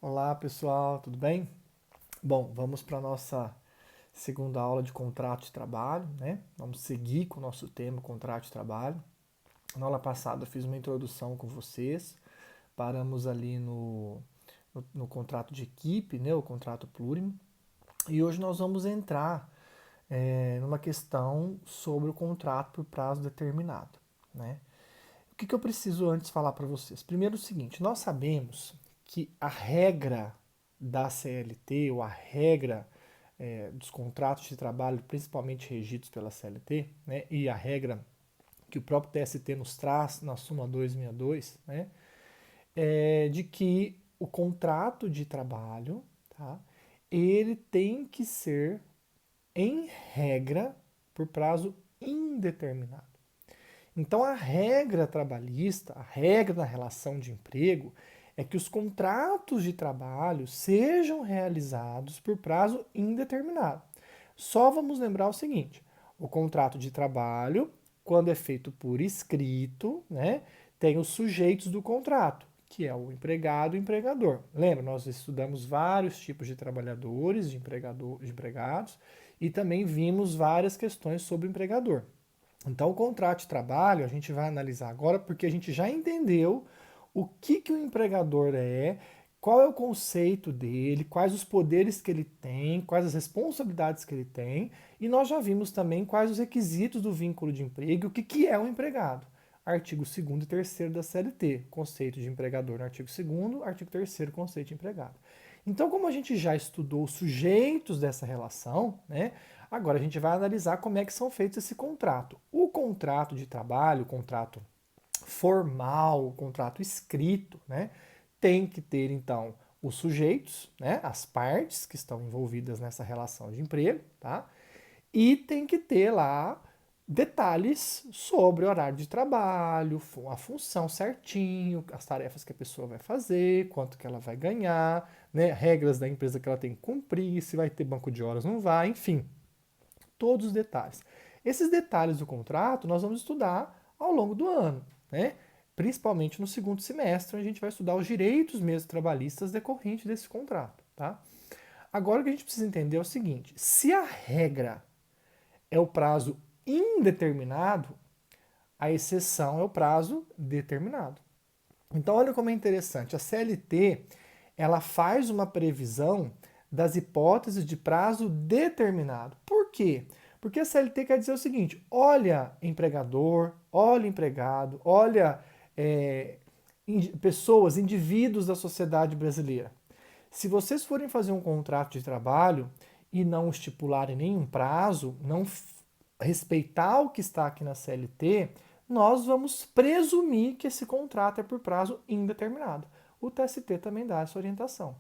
Olá pessoal, tudo bem? Bom, vamos para a nossa segunda aula de contrato de trabalho, né? Vamos seguir com o nosso tema, contrato de trabalho. Na aula passada eu fiz uma introdução com vocês, paramos ali no contrato de equipe, né? O contrato plurimo, e hoje nós vamos entrar numa questão sobre o contrato por prazo determinado, né? O que eu preciso antes falar para vocês? Primeiro o seguinte, nós sabemos que a regra da CLT, ou a regra dos contratos de trabalho, principalmente regidos pela CLT, né, e a regra que o próprio TST nos traz na súmula 262, né, é de que o contrato de trabalho, tá, ele tem que ser, em regra, por prazo indeterminado. Então, a regra trabalhista, a regra da relação de emprego, é que os contratos de trabalho sejam realizados por prazo indeterminado. Só vamos lembrar o seguinte: o contrato de trabalho, quando é feito por escrito, né, tem os sujeitos do contrato, que é o empregado e o empregador. Lembra, nós estudamos vários tipos de trabalhadores, de empregados, e também vimos várias questões sobre o empregador. Então, o contrato de trabalho a gente vai analisar agora porque a gente já entendeu o que o empregador é, qual é o conceito dele, quais os poderes que ele tem, quais as responsabilidades que ele tem, e nós já vimos também quais os requisitos do vínculo de emprego e o que é um empregado. Artigo 2º e 3º da CLT, conceito de empregador no artigo 2º, artigo 3º, conceito de empregado. Então, como a gente já estudou os sujeitos dessa relação, né, agora a gente vai analisar como é que são feitos esse contrato. O contrato de trabalho, o contrato formal, o contrato escrito, né, tem que ter então os sujeitos, né, as partes que estão envolvidas nessa relação de emprego, tá? E tem que ter lá detalhes sobre o horário de trabalho, a função certinho, as tarefas que a pessoa vai fazer, quanto que ela vai ganhar, né, regras da empresa que ela tem que cumprir, se vai ter banco de horas, não vai, enfim, todos os detalhes. Esses detalhes do contrato nós vamos estudar ao longo do ano, né? Principalmente no segundo semestre, onde a gente vai estudar os direitos mesmo trabalhistas decorrentes desse contrato, tá? Agora o que a gente precisa entender é o seguinte: se a regra é o prazo indeterminado, a exceção é o prazo determinado. Então olha como é interessante, a CLT ela faz uma previsão das hipóteses de prazo determinado. Por quê? Porque a CLT quer dizer o seguinte: olha empregador, olha empregado, olha é, pessoas, indivíduos da sociedade brasileira. Se vocês forem fazer um contrato de trabalho e não estipularem nenhum prazo, não respeitar o que está aqui na CLT, nós vamos presumir que esse contrato é por prazo indeterminado. O TST também dá essa orientação.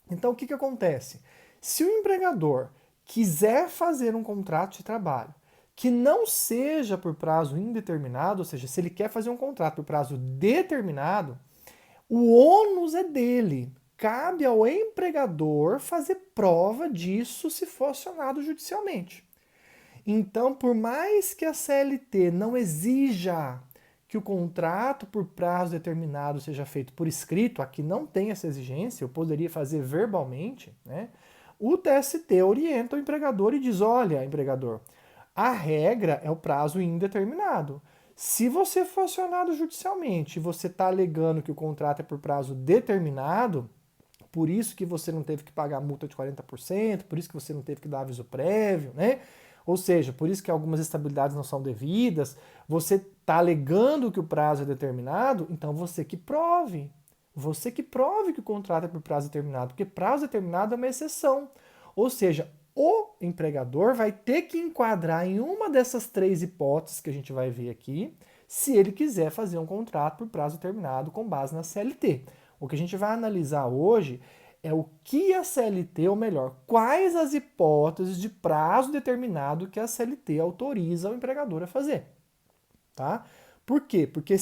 Então, o que acontece? Se o empregador quiser fazer um contrato de trabalho que não seja por prazo indeterminado, ou seja, se ele quer fazer um contrato por prazo determinado, o ônus é dele. Cabe ao empregador fazer prova disso se for acionado judicialmente. Então, por mais que a CLT não exija que o contrato por prazo determinado seja feito por escrito, aqui não tem essa exigência, eu poderia fazer verbalmente, né? O TST orienta o empregador e diz: olha, empregador, a regra é o prazo indeterminado. Se você for acionado judicialmente e você está alegando que o contrato é por prazo determinado, por isso que você não teve que pagar multa de 40%, por isso que você não teve que dar aviso prévio, né? Ou seja, por isso que algumas estabilidades não são devidas, você está alegando que o prazo é determinado, então você que prove. Você que prove que o contrato é por prazo determinado, porque prazo determinado é uma exceção. Ou seja, o empregador vai ter que enquadrar em uma dessas três hipóteses que a gente vai ver aqui, se ele quiser fazer um contrato por prazo determinado com base na CLT. O que a gente vai analisar hoje é o que a CLT, ou melhor, quais as hipóteses de prazo determinado que a CLT autoriza o empregador a fazer, tá? Por quê? Porque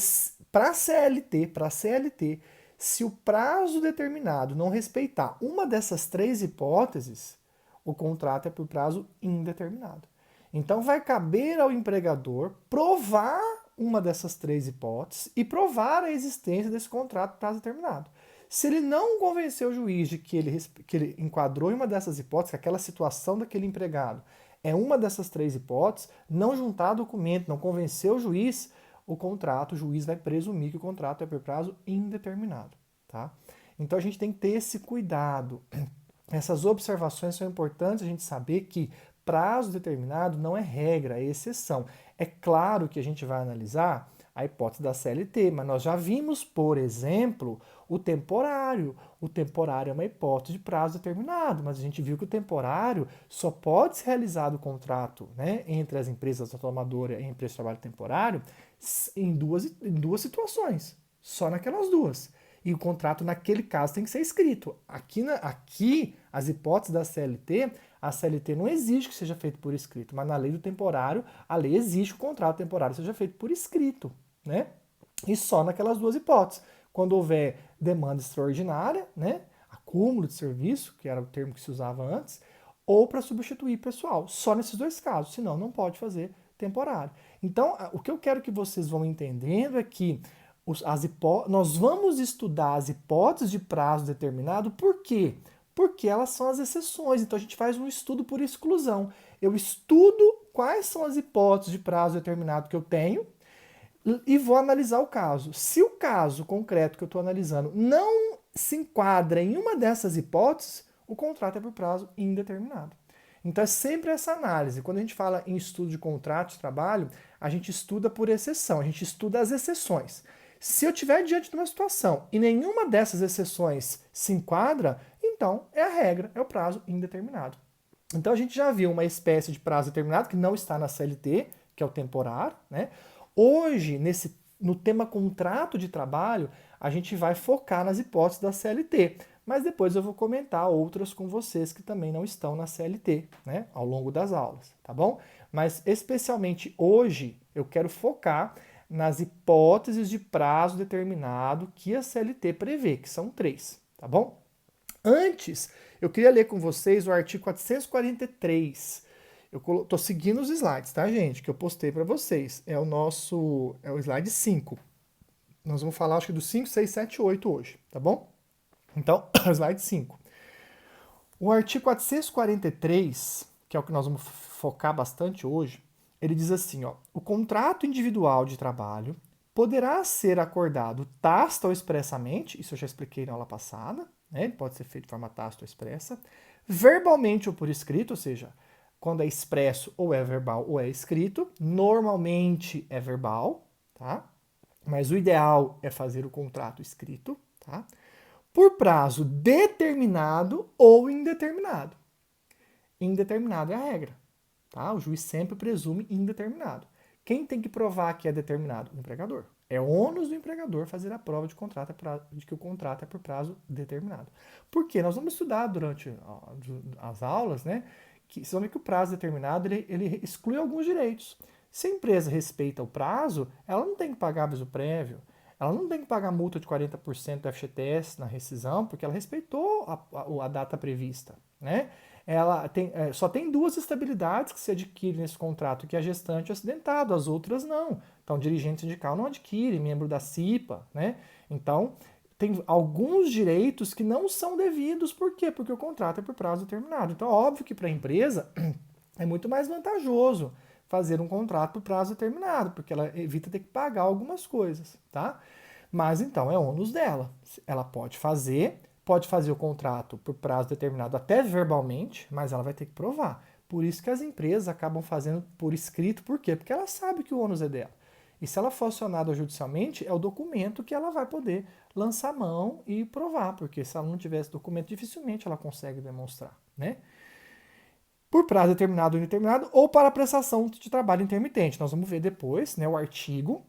para a CLT, se o prazo determinado não respeitar uma dessas três hipóteses, o contrato é por prazo indeterminado. Então vai caber ao empregador provar uma dessas três hipóteses e provar a existência desse contrato por prazo determinado. Se ele não convencer o juiz de que ele enquadrou em uma dessas hipóteses, que aquela situação daquele empregado é uma dessas 3 hipóteses, não juntar documento, não convencer o juiz, o juiz vai presumir que o contrato é por prazo indeterminado, tá? Então a gente tem que ter esse cuidado. Essas observações são importantes a gente saber que prazo determinado não é regra, é exceção. É claro que a gente vai analisar a hipótese da CLT, mas nós já vimos, por exemplo, o temporário. O temporário é uma hipótese de prazo determinado, mas a gente viu que o temporário só pode ser realizado o contrato, né, entre as empresas automadoras e a empresa de trabalho temporário em duas situações, só naquelas duas. E o contrato, naquele caso, tem que ser escrito. Aqui as hipóteses da CLT, a CLT não exige que seja feito por escrito, mas na lei do temporário, a lei exige que o contrato temporário seja feito por escrito, né? E só naquelas duas hipóteses. Quando houver demanda extraordinária, né? Acúmulo de serviço, que era o termo que se usava antes, ou para substituir pessoal. Só nesses 2 casos, senão não pode fazer temporário. Então, o que eu quero que vocês vão entendendo é que nós vamos estudar as hipóteses de prazo determinado, por quê? Porque elas são as exceções, então a gente faz um estudo por exclusão. Eu estudo quais são as hipóteses de prazo determinado que eu tenho e vou analisar o caso. Se o caso concreto que eu estou analisando não se enquadra em uma dessas hipóteses, o contrato é por prazo indeterminado. Então é sempre essa análise. Quando a gente fala em estudo de contrato de trabalho, a gente estuda por exceção, a gente estuda as exceções. Se eu estiver diante de uma situação e nenhuma dessas exceções se enquadra, então é a regra, é o prazo indeterminado. Então a gente já viu uma espécie de prazo determinado que não está na CLT, que é o temporário, né? Hoje, no tema contrato de trabalho, a gente vai focar nas hipóteses da CLT, mas depois eu vou comentar outras com vocês que também não estão na CLT, né, ao longo das aulas, tá bom? Mas especialmente hoje eu quero focar nas hipóteses de prazo determinado que a CLT prevê, que são 3, tá bom? Antes, eu queria ler com vocês o artigo 443. Eu estou seguindo os slides, tá, gente? Que eu postei para vocês. É o slide 5. Nós vamos falar, acho que do 5, 6, 7, 8 hoje, tá bom? Então, slide 5. O artigo 443, que é o que nós vamos focar bastante hoje, ele diz assim, ó, o contrato individual de trabalho poderá ser acordado tácita ou expressamente, isso eu já expliquei na aula passada, né? Ele pode ser feito de forma tácita ou expressa, verbalmente ou por escrito, ou seja, quando é expresso ou é verbal ou é escrito, normalmente é verbal, tá? Mas o ideal é fazer o contrato escrito, tá? Por prazo determinado ou indeterminado. Indeterminado é a regra, tá? O juiz sempre presume indeterminado. Quem tem que provar que é determinado? O empregador. É ônus do empregador fazer a prova de que o contrato é por prazo determinado. Por quê? Nós vamos estudar durante as aulas, né, que o prazo determinado ele exclui alguns direitos. Se a empresa respeita o prazo, ela não tem que pagar aviso prévio, ela não tem que pagar multa de 40% do FGTS na rescisão, porque ela respeitou a data prevista, né? Só tem 2 estabilidades que se adquire nesse contrato, que é a gestante e o acidentado, as outras não. Então, dirigente sindical não adquire, membro da CIPA, né? Então, tem alguns direitos que não são devidos, por quê? Porque o contrato é por prazo determinado. Então, óbvio que para a empresa é muito mais vantajoso fazer um contrato por prazo determinado, porque ela evita ter que pagar algumas coisas, tá? Mas então é ônus dela. Ela pode fazer o contrato por prazo determinado até verbalmente, mas ela vai ter que provar. Por isso que as empresas acabam fazendo por escrito, por quê? Porque ela sabe que o ônus é dela. E se ela for acionada judicialmente, é o documento que ela vai poder lançar mão e provar, porque se ela não tiver esse documento, dificilmente ela consegue demonstrar, né? Por prazo determinado ou indeterminado, ou para prestação de trabalho intermitente. Nós vamos ver depois, né, o artigo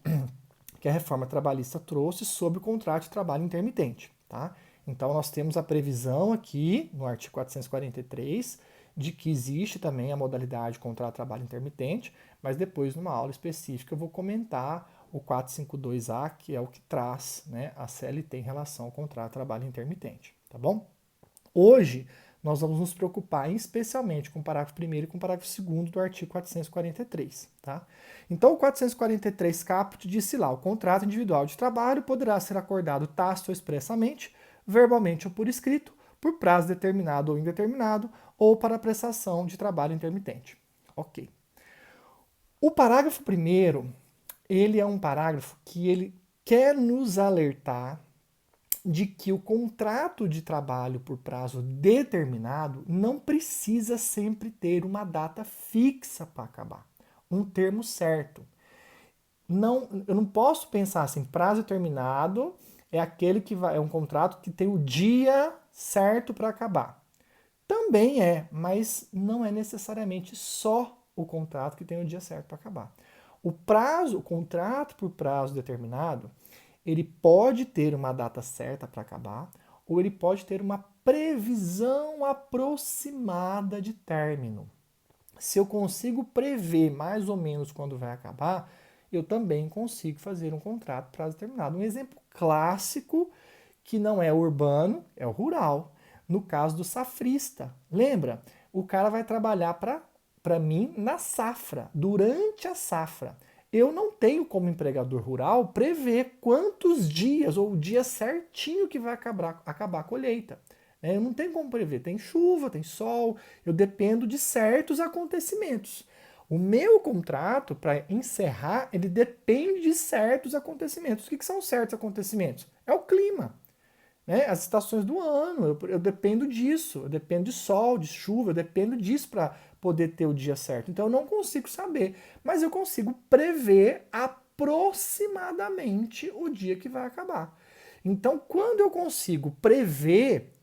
que a reforma trabalhista trouxe sobre o contrato de trabalho intermitente, tá? Então, nós temos a previsão aqui, no artigo 443, de que existe também a modalidade de contrato de trabalho intermitente, mas depois, numa aula específica, eu vou comentar o 452A, que é o que traz, né, a CLT em relação ao contrato de trabalho intermitente, tá bom? Hoje, nós vamos nos preocupar especialmente com o parágrafo 1º e com o parágrafo 2º do artigo 443, tá? Então, o 443 caput disse lá, o contrato individual de trabalho poderá ser acordado tácito ou expressamente, verbalmente ou por escrito, por prazo determinado ou indeterminado, ou para prestação de trabalho intermitente. Ok. O parágrafo primeiro, ele é um parágrafo que ele quer nos alertar de que o contrato de trabalho por prazo determinado não precisa sempre ter uma data fixa para acabar, um termo certo. Não, eu não posso pensar assim, prazo determinado é aquele que é um contrato que tem o dia certo para acabar. Também é, mas não é necessariamente só o contrato que tem o dia certo para acabar. O contrato por prazo determinado, ele pode ter uma data certa para acabar, ou ele pode ter uma previsão aproximada de término. Se eu consigo prever mais ou menos quando vai acabar, eu também consigo fazer um contrato por prazo determinado. Um exemplo clássico que não é urbano é o rural. No caso do safrista, lembra? O cara vai trabalhar para mim na safra, durante a safra. Eu não tenho como empregador rural prever quantos dias ou o dia certinho que vai acabar a colheita. Eu não tenho como prever. Tem chuva, tem sol, eu dependo de certos acontecimentos. O meu contrato, para encerrar, ele depende de certos acontecimentos. O que são certos acontecimentos? É o clima, né? As estações do ano, eu dependo disso, eu dependo de sol, de chuva, eu dependo disso para poder ter o dia certo. Então eu não consigo saber, mas eu consigo prever aproximadamente o dia que vai acabar. Então, quando eu consigo prever,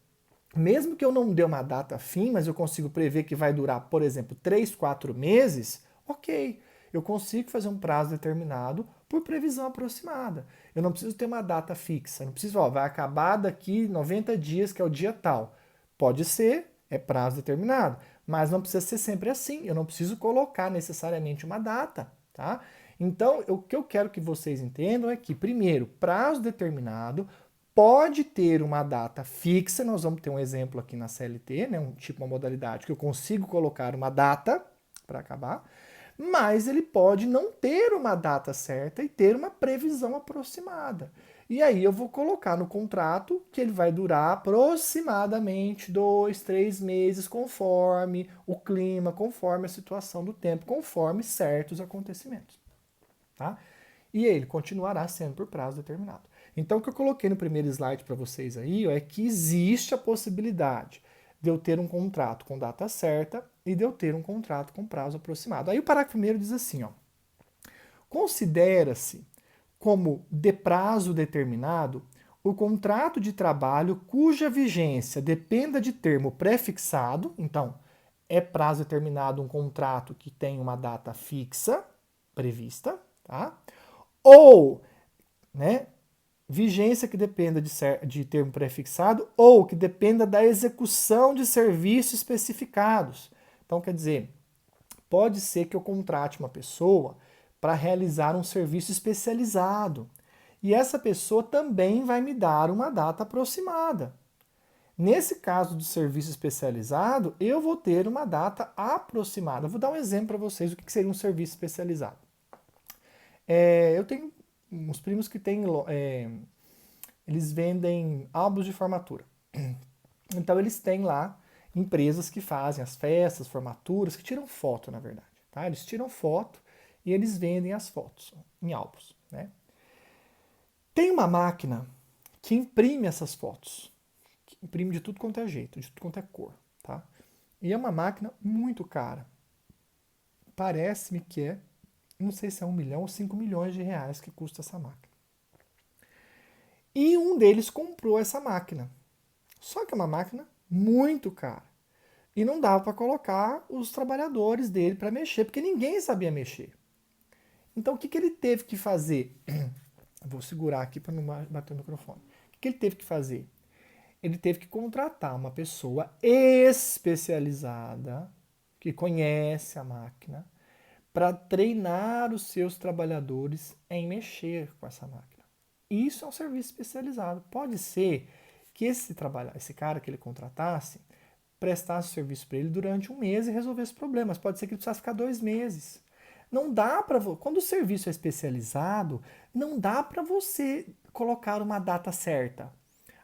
mesmo que eu não dê uma data fim, mas eu consigo prever que vai durar, por exemplo, 3, 4 meses, ok. Eu consigo fazer um prazo determinado por previsão aproximada. Eu não preciso ter uma data fixa. Eu não preciso, vai acabar daqui 90 dias, que é o dia tal. Pode ser, é prazo determinado, mas não precisa ser sempre assim. Eu não preciso colocar necessariamente uma data, tá? Então, o que eu quero que vocês entendam é que, primeiro, prazo determinado pode ter uma data fixa, nós vamos ter um exemplo aqui na CLT, né, um tipo, uma modalidade que eu consigo colocar uma data para acabar, mas ele pode não ter uma data certa e ter uma previsão aproximada. E aí eu vou colocar no contrato que ele vai durar aproximadamente 2, 3 meses, conforme o clima, conforme a situação do tempo, conforme certos acontecimentos. Tá? E ele continuará sendo por prazo determinado. Então, o que eu coloquei no primeiro slide para vocês aí é que existe a possibilidade de eu ter um contrato com data certa e de eu ter um contrato com prazo aproximado. Aí o parágrafo primeiro diz assim, ó, considera-se como de prazo determinado o contrato de trabalho cuja vigência dependa de termo prefixado, então é prazo determinado um contrato que tem uma data fixa prevista, tá? Ou, né, vigência que dependa de termo prefixado ou que dependa da execução de serviços especificados. Então, quer dizer, pode ser que eu contrate uma pessoa para realizar um serviço especializado e essa pessoa também vai me dar uma data aproximada. Nesse caso do serviço especializado, eu vou ter uma data aproximada. Eu vou dar um exemplo para vocês do que seria um serviço especializado. Eu tenho uns primos que têm, eles vendem álbuns de formatura. Então eles têm lá empresas que fazem as festas, formaturas, que tiram foto, na verdade. Tá? Eles tiram foto e eles vendem as fotos em álbuns. Né? Tem uma máquina que imprime essas fotos. Que imprime de tudo quanto é jeito, de tudo quanto é cor. Tá? E é uma máquina muito cara. Parece-me que não sei se é 1 milhão ou 5 milhões de reais que custa essa máquina. E um deles comprou essa máquina. Só que é uma máquina muito cara. E não dava para colocar os trabalhadores dele para mexer, porque ninguém sabia mexer. Então o que ele teve que fazer? Vou segurar aqui para não bater o microfone. O que ele teve que fazer? Ele teve que contratar uma pessoa especializada, que conhece a máquina, para treinar os seus trabalhadores em mexer com essa máquina. Isso é um serviço especializado. Pode ser que esse cara que ele contratasse prestasse serviço para ele durante 1 mês e resolvesse problemas. Pode ser que ele precisasse ficar 2 meses. Não dá para quando o serviço é especializado, não dá para você colocar uma data certa.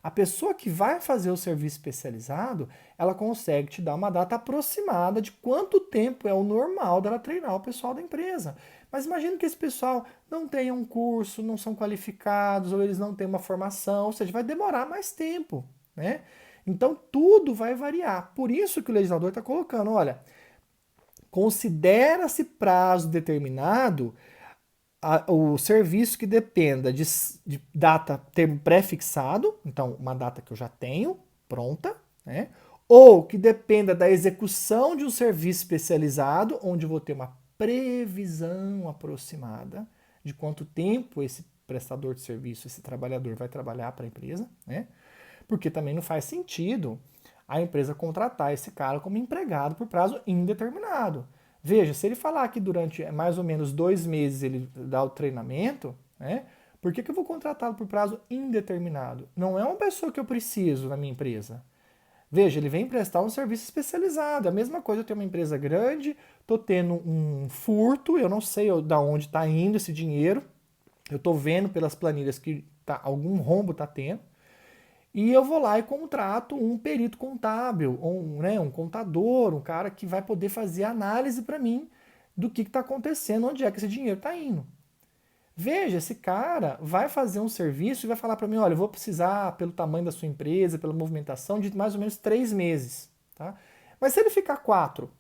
A pessoa que vai fazer o serviço especializado, ela consegue te dar uma data aproximada de quanto tempo é o normal dela treinar o pessoal da empresa. Mas imagina que esse pessoal não tenha um curso, não são qualificados, ou eles não têm uma formação, ou seja, vai demorar mais tempo, né? Então tudo vai variar. Por isso que o legislador está colocando, olha, considera-se prazo determinado o serviço que dependa de data, termo pré-fixado, então uma data que eu já tenho pronta, né? Ou que dependa da execução de um serviço especializado, onde eu vou ter uma previsão aproximada de quanto tempo esse prestador de serviço, esse trabalhador vai trabalhar para a empresa, né? Porque também não faz sentido a empresa contratar esse cara como empregado por prazo indeterminado. Veja, se ele falar que durante mais ou menos 2 meses ele dá o treinamento, né? Por que eu vou contratá-lo por prazo indeterminado? Não é uma pessoa que eu preciso na minha empresa. Veja, ele vem prestar um serviço especializado. A mesma coisa, eu tenho uma empresa grande, estou tendo um furto, eu não sei de onde está indo esse dinheiro, eu estou vendo pelas planilhas que algum rombo está tendo, e eu vou lá e contrato um perito contábil, um contador, um cara que vai poder fazer análise para mim do que está acontecendo, onde é que esse dinheiro está indo. Veja, esse cara vai fazer um serviço e vai falar para mim, olha, eu vou precisar, pelo tamanho da sua empresa, pela movimentação, de mais ou menos 3 meses. Tá? Mas se ele ficar 4,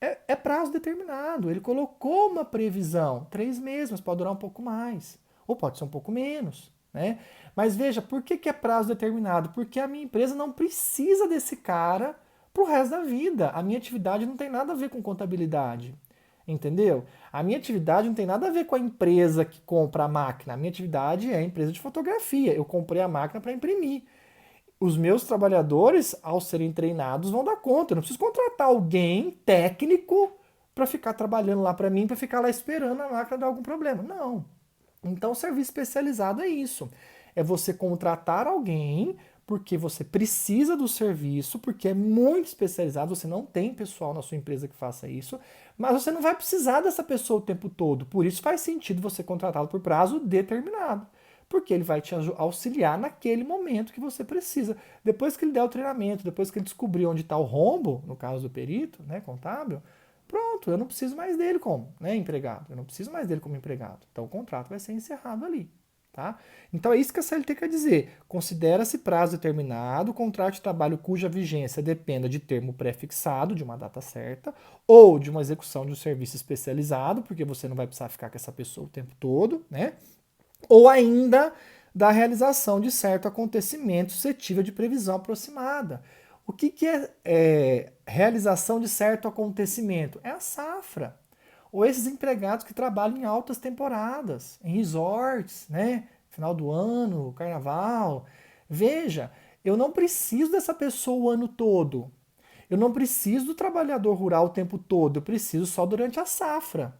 é prazo determinado. Ele colocou uma previsão, 3 meses, mas pode durar um pouco mais. Ou pode ser um pouco menos. Né? Mas veja, por que é prazo determinado? Porque a minha empresa não precisa desse cara para o resto da vida. A minha atividade não tem nada a ver com contabilidade. Entendeu? A minha atividade não tem nada a ver com a empresa que compra a máquina. A minha atividade é a empresa de fotografia. Eu comprei a máquina para imprimir. Os meus trabalhadores, ao serem treinados, vão dar conta. Eu não preciso contratar alguém técnico para ficar trabalhando lá para mim, para ficar lá esperando a máquina dar algum problema. Não. Então, o serviço especializado é isso. É você contratar alguém porque você precisa do serviço, porque é muito especializado, você não tem pessoal na sua empresa que faça isso, mas você não vai precisar dessa pessoa o tempo todo. Por isso faz sentido você contratá-lo por prazo determinado, porque ele vai te auxiliar naquele momento que você precisa. Depois que ele der o treinamento, depois que ele descobrir onde está o rombo, no caso do perito, né, contábil, pronto, eu não preciso mais dele como empregado. Eu não preciso mais dele como empregado. Então o contrato vai ser encerrado ali. Tá? Então é isso que a CLT quer dizer. Considera-se prazo determinado o contrato de trabalho cuja vigência dependa de termo pré-fixado, de uma data certa, ou de uma execução de um serviço especializado, porque você não vai precisar ficar com essa pessoa o tempo todo, né? Ou ainda da realização de certo acontecimento suscetível de previsão aproximada. O que é realização de certo acontecimento? É a safra. Ou esses empregados que trabalham em altas temporadas, em resorts, né? Final do ano, carnaval. Veja, eu não preciso dessa pessoa o ano todo. Eu não preciso do trabalhador rural o tempo todo. Eu preciso só durante a safra.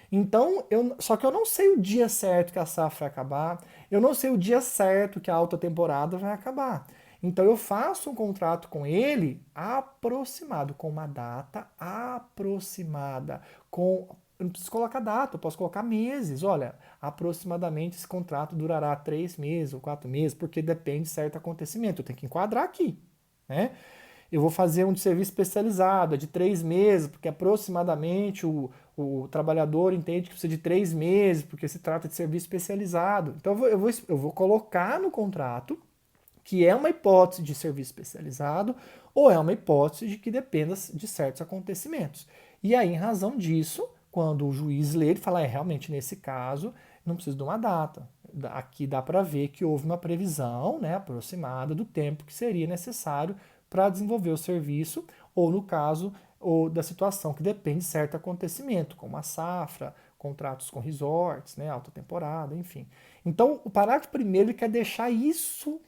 Então, só que eu não sei o dia certo que a safra vai acabar. Eu não sei o dia certo que a alta temporada vai acabar. Então eu faço um contrato com ele aproximado, com uma data aproximada, eu não preciso colocar data, eu posso colocar meses. Olha, aproximadamente esse contrato durará 3 meses ou 4 meses, porque depende de certo acontecimento. Eu tenho que enquadrar aqui, né? Eu vou fazer um de serviço especializado, é de 3 meses, porque aproximadamente o trabalhador entende que precisa de 3 meses, porque se trata de serviço especializado. Então eu vou colocar no contrato que é uma hipótese de serviço especializado ou é uma hipótese de que dependa de certos acontecimentos. E aí, em razão disso, quando o juiz lê, ele fala, realmente nesse caso, não preciso de uma data. Aqui dá para ver que houve uma previsão, né, aproximada do tempo que seria necessário para desenvolver o serviço, ou no caso, ou da situação que depende de certo acontecimento, como a safra, contratos com resorts, né, alta temporada, enfim. Então, o parágrafo primeiro ele quer deixar isso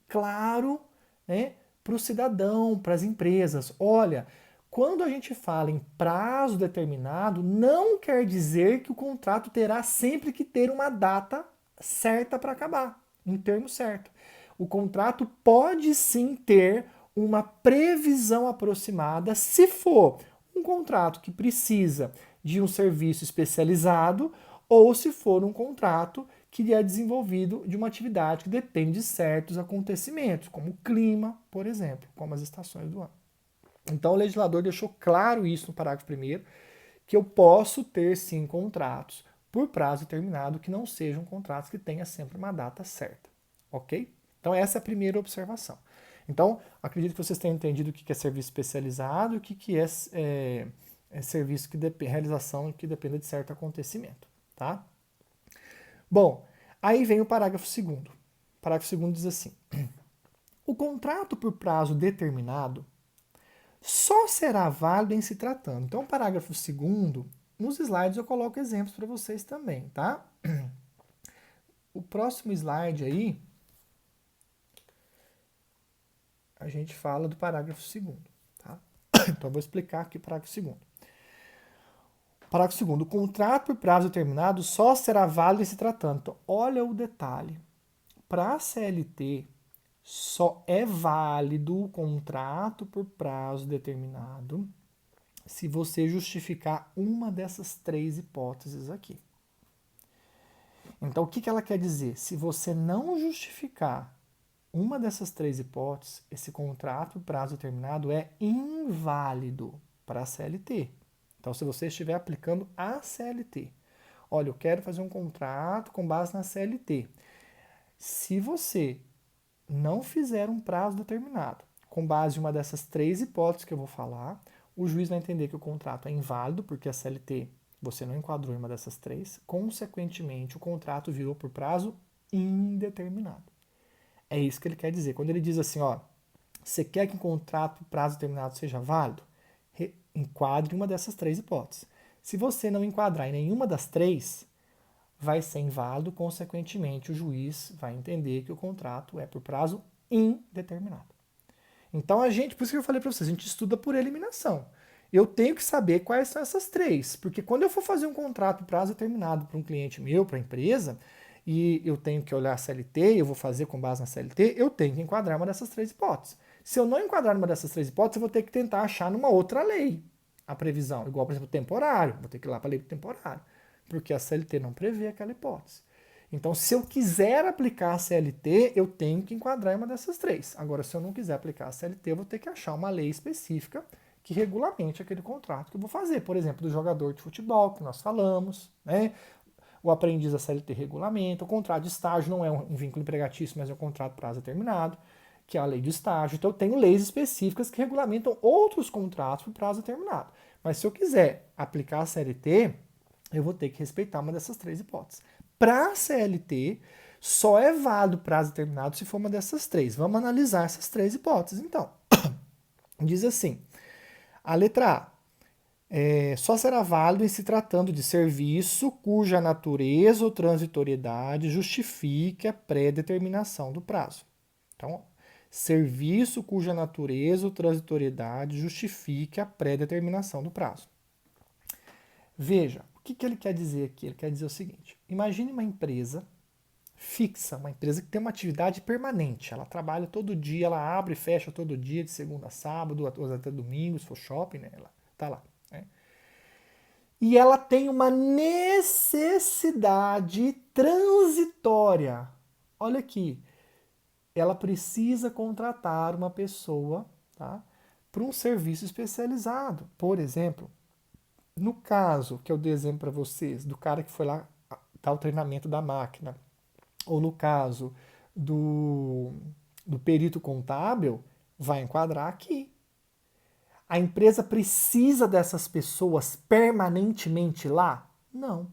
claro, né, para o cidadão, para as empresas. Olha, quando a gente fala em prazo determinado, não quer dizer que o contrato terá sempre que ter uma data certa para acabar, um termo certo. O contrato pode sim ter uma previsão aproximada, se for um contrato que precisa de um serviço especializado ou se for um contrato que é desenvolvido de uma atividade que depende de certos acontecimentos, como o clima, por exemplo, como as estações do ano. Então o legislador deixou claro isso no parágrafo 1º, que eu posso ter sim contratos por prazo determinado que não sejam contratos que tenham sempre uma data certa, ok? Então essa é a primeira observação. Então, acredito que vocês tenham entendido o que é serviço especializado e o que é serviço que realização que dependa de certo acontecimento, tá? Bom, aí vem o parágrafo 2º. O parágrafo 2º diz assim: o contrato por prazo determinado só será válido em se tratando. Então, o parágrafo 2º, nos slides eu coloco exemplos para vocês também, tá? O próximo slide aí, a gente fala do parágrafo 2º, tá? Então, eu vou explicar aqui o parágrafo 2º. Parágrafo 2º. O contrato por prazo determinado só será válido em se tratando. Então, olha o detalhe. Para a CLT, só é válido o contrato por prazo determinado se você justificar uma dessas 3 hipóteses aqui. Então, o que ela quer dizer? Se você não justificar uma dessas 3 hipóteses, esse contrato por prazo determinado é inválido para a CLT. Então, se você estiver aplicando a CLT, olha, eu quero fazer um contrato com base na CLT. Se você não fizer um prazo determinado, com base em uma dessas 3 hipóteses que eu vou falar, o juiz vai entender que o contrato é inválido, porque a CLT você não enquadrou em uma dessas 3, consequentemente, o contrato virou por prazo indeterminado. É isso que ele quer dizer. Quando ele diz assim, ó, você quer que um contrato por prazo determinado seja válido? Enquadre uma dessas 3 hipóteses. Se você não enquadrar em nenhuma das 3, vai ser inválido, consequentemente, o juiz vai entender que o contrato é por prazo indeterminado. Então, por isso que eu falei para vocês, a gente estuda por eliminação. Eu tenho que saber quais são essas 3, porque quando eu for fazer um contrato por prazo determinado para um cliente meu, para a empresa, e eu tenho que olhar a CLT, eu vou fazer com base na CLT, eu tenho que enquadrar uma dessas 3 hipóteses. Se eu não enquadrar uma dessas 3 hipóteses, eu vou ter que tentar achar numa outra lei a previsão, igual, por exemplo, temporário, vou ter que ir lá para a lei do temporário, porque a CLT não prevê aquela hipótese. Então, se eu quiser aplicar a CLT, eu tenho que enquadrar em uma dessas 3. Agora, se eu não quiser aplicar a CLT, eu vou ter que achar uma lei específica que regulamente aquele contrato que eu vou fazer. Por exemplo, do jogador de futebol, que nós falamos, né? O aprendiz da CLT regulamenta, o contrato de estágio não é um vínculo empregatício, mas é um contrato por prazo determinado, que é a lei de estágio. Então, eu tenho leis específicas que regulamentam outros contratos por prazo determinado. Mas se eu quiser aplicar a CLT, eu vou ter que respeitar uma dessas 3 hipóteses. Para a CLT, só é válido prazo determinado se for uma dessas 3. Vamos analisar essas 3 hipóteses, então. Diz assim, a letra A. Só será válido em se tratando de serviço cuja natureza ou transitoriedade justifique a pré-determinação do prazo. Então, serviço cuja natureza ou transitoriedade justifique a pré-determinação do prazo. Veja, o que ele quer dizer aqui? Ele quer dizer o seguinte: imagine uma empresa fixa, uma empresa que tem uma atividade permanente. Ela trabalha todo dia, ela abre e fecha todo dia, de segunda a sábado, ou até domingo, se for shopping, né? Ela tá lá. Né? E ela tem uma necessidade transitória. Olha aqui, ela precisa contratar uma pessoa, tá, para um serviço especializado. Por exemplo, no caso que eu dei exemplo para vocês, do cara que foi lá dar o treinamento da máquina, ou no caso do perito contábil, vai enquadrar aqui. A empresa precisa dessas pessoas permanentemente lá? Não.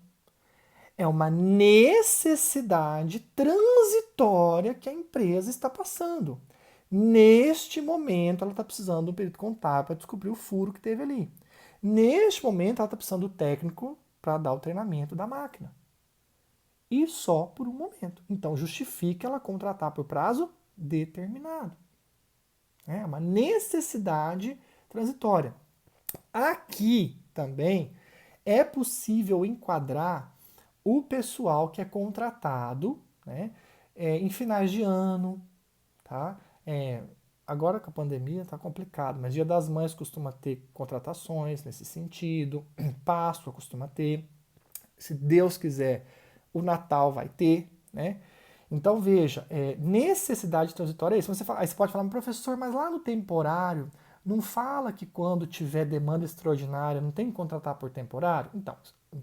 É uma necessidade transitória que a empresa está passando. Neste momento, ela está precisando do perito contábil para descobrir o furo que teve ali. Neste momento, ela está precisando do técnico para dar o treinamento da máquina. E só por um momento. Então, justifica ela contratar por prazo determinado. É uma necessidade transitória. Aqui também é possível enquadrar o pessoal que é contratado, né, em finais de ano, tá? Agora com a pandemia está complicado, mas Dia das Mães costuma ter contratações nesse sentido, Páscoa costuma ter. Se Deus quiser, o Natal vai ter, né? Então, veja, necessidade transitória é isso. Aí você pode falar, professor, mas lá no temporário, não fala que quando tiver demanda extraordinária não tem que contratar por temporário? Então,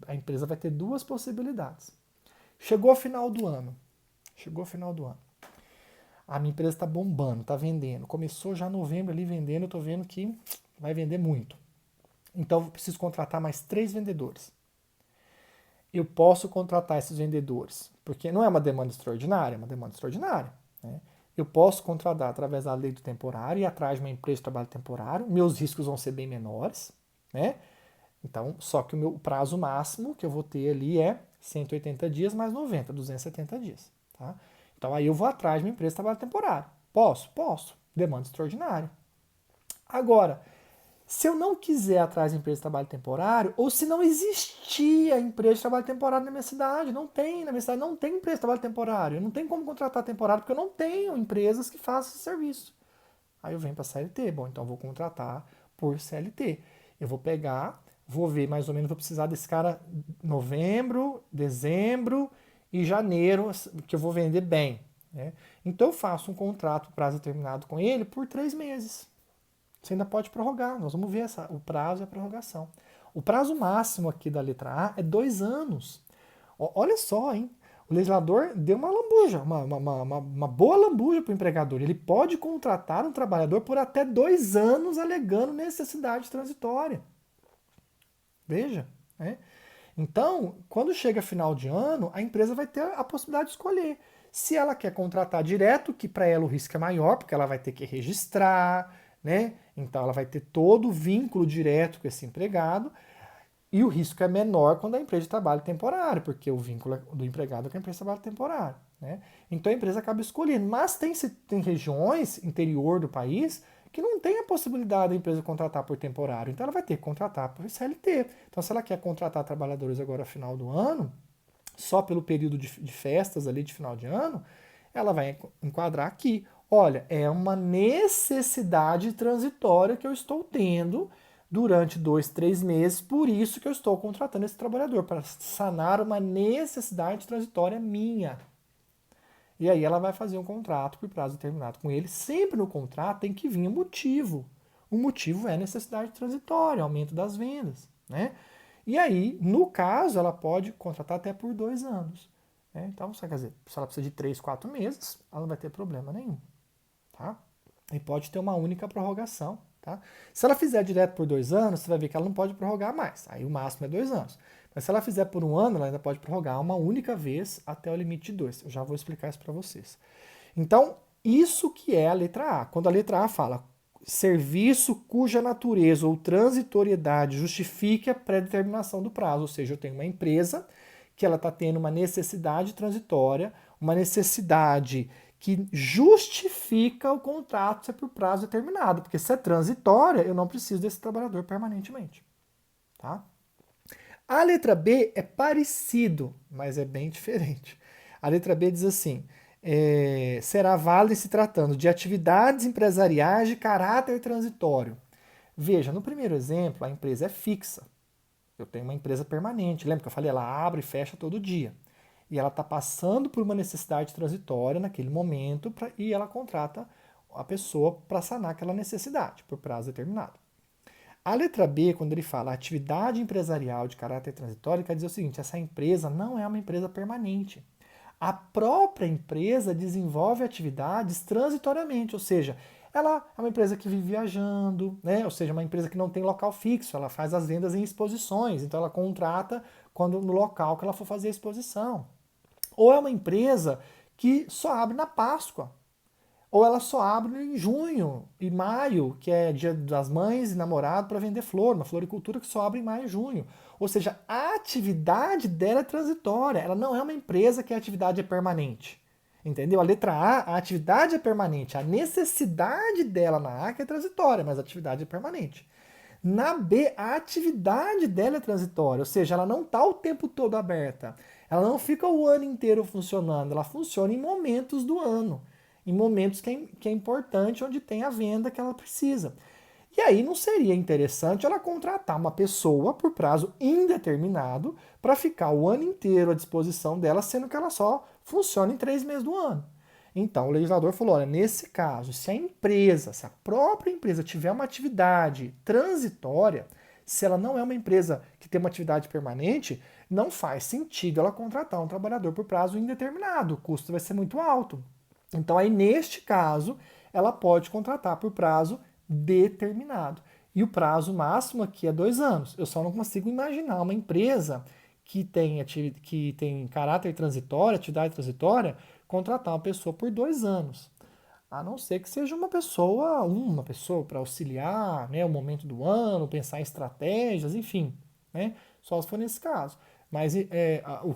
a empresa vai ter duas possibilidades. Chegou ao final do ano. Chegou ao final do ano. A minha empresa está bombando, está vendendo. Começou já novembro ali vendendo, eu estou vendo que vai vender muito. Então, eu preciso contratar mais 3 vendedores. Eu posso contratar esses vendedores, porque não é uma demanda extraordinária, é uma demanda extraordinária. Né? Eu posso contratar através da lei do temporário e atrás de uma empresa de trabalho temporário, meus riscos vão ser bem menores, né? Então, só que o meu prazo máximo que eu vou ter ali é 180 dias mais 90, 270 dias. Tá? Então, aí eu vou atrás de uma empresa de trabalho temporário. Posso? Posso. Demanda extraordinária. Agora, se eu não quiser atrás de empresa de trabalho temporário, ou se não existia empresa de trabalho temporário na minha cidade, na minha cidade não tem empresa de trabalho temporário, eu não tenho como contratar temporário porque eu não tenho empresas que façam esse serviço. Aí eu venho para CLT, bom, então eu vou contratar por CLT. Eu vou pegar, vou ver mais ou menos, vou precisar desse cara novembro, dezembro e janeiro, que eu vou vender bem. Né? Então eu faço um contrato prazo determinado com ele por 3 meses. Você ainda pode prorrogar, nós vamos ver o prazo e a prorrogação. O prazo máximo aqui da letra A é 2 anos. Olha só, hein? O legislador deu uma lambuja, uma boa lambuja para o empregador. Ele pode contratar um trabalhador por até 2 anos alegando necessidade transitória. Veja, né? Então, quando chega final de ano, a empresa vai ter a possibilidade de escolher. Se ela quer contratar direto, que para ela o risco é maior, porque ela vai ter que registrar, né? Então ela vai ter todo o vínculo direto com esse empregado, e o risco é menor quando a empresa de trabalho temporário, porque o vínculo do empregado é com a empresa de trabalho temporário. Né? Então a empresa acaba escolhendo. Mas tem regiões, interior do país, que não tem a possibilidade da empresa contratar por temporário. Então ela vai ter que contratar por CLT. Então se ela quer contratar trabalhadores agora no final do ano, só pelo período de festas ali de final de ano, ela vai enquadrar aqui. Olha, é uma necessidade transitória que eu estou tendo durante 2, 3 meses, por isso que eu estou contratando esse trabalhador, para sanar uma necessidade transitória minha. E aí ela vai fazer um contrato por prazo determinado com ele. Sempre no contrato tem que vir um motivo. O motivo é necessidade transitória, aumento das vendas. Né? E aí, no caso, ela pode contratar até por 2 anos. Né? Então, quer dizer, se ela precisa de 3, 4 meses, ela não vai ter problema nenhum. Tá? E pode ter uma única prorrogação. Tá? Se ela fizer direto por 2 anos, você vai ver que ela não pode prorrogar mais. Aí o máximo é 2 anos. Mas se ela fizer por 1 ano, ela ainda pode prorrogar uma única vez até o limite de 2. Eu já vou explicar isso para vocês. Então, isso que é a letra A. Quando a letra A fala serviço cuja natureza ou transitoriedade justifique a pré-determinação do prazo, ou seja, eu tenho uma empresa que ela está tendo uma necessidade transitória, uma necessidade que justifica o contrato ser por prazo determinado, porque se é transitória, eu não preciso desse trabalhador permanentemente. Tá? A letra B é parecido, mas é bem diferente. A letra B diz assim: será válido se tratando de atividades empresariais de caráter transitório. Veja, no primeiro exemplo, a empresa é fixa. Eu tenho uma empresa permanente. Lembra que eu falei? Ela abre e fecha todo dia. E ela está passando por uma necessidade transitória naquele momento e ela contrata a pessoa para sanar aquela necessidade por prazo determinado. A letra B, quando ele fala atividade empresarial de caráter transitório, quer dizer o seguinte: essa empresa não é uma empresa permanente. A própria empresa desenvolve atividades transitoriamente, ou seja, ela é uma empresa que vive viajando, né? Ou seja, uma empresa que não tem local fixo, ela faz as vendas em exposições, então ela contrata quando no local que ela for fazer a exposição. Ou é uma empresa que só abre na Páscoa. Ou ela só abre em junho e maio, que é dia das mães e namorado, para vender flor, uma floricultura que só abre em maio e junho. Ou seja, a atividade dela é transitória, ela não é uma empresa que a atividade é permanente. Entendeu? A letra A atividade é permanente, a necessidade dela na A que é transitória, mas a atividade é permanente. Na B, a atividade dela é transitória, ou seja, ela não está o tempo todo aberta. Ela não fica o ano inteiro funcionando, ela funciona em momentos do ano, em momentos que é importante, onde tem a venda que ela precisa. E aí não seria interessante ela contratar uma pessoa por prazo indeterminado para ficar o ano inteiro à disposição dela, sendo que ela só funciona em 3 meses do ano. Então o legislador falou, olha, nesse caso, se a empresa, se a própria empresa tiver uma atividade transitória, se ela não é uma empresa que tem uma atividade permanente, não faz sentido ela contratar um trabalhador por prazo indeterminado, o custo vai ser muito alto. Então aí neste caso, ela pode contratar por prazo determinado. E o prazo máximo aqui é 2 anos. Eu só não consigo imaginar uma empresa que tem caráter transitório, atividade transitória, contratar uma pessoa por 2 anos. A não ser que seja uma pessoa para auxiliar, né, o momento do ano, pensar em estratégias, enfim, né, só se for nesse caso. Mas o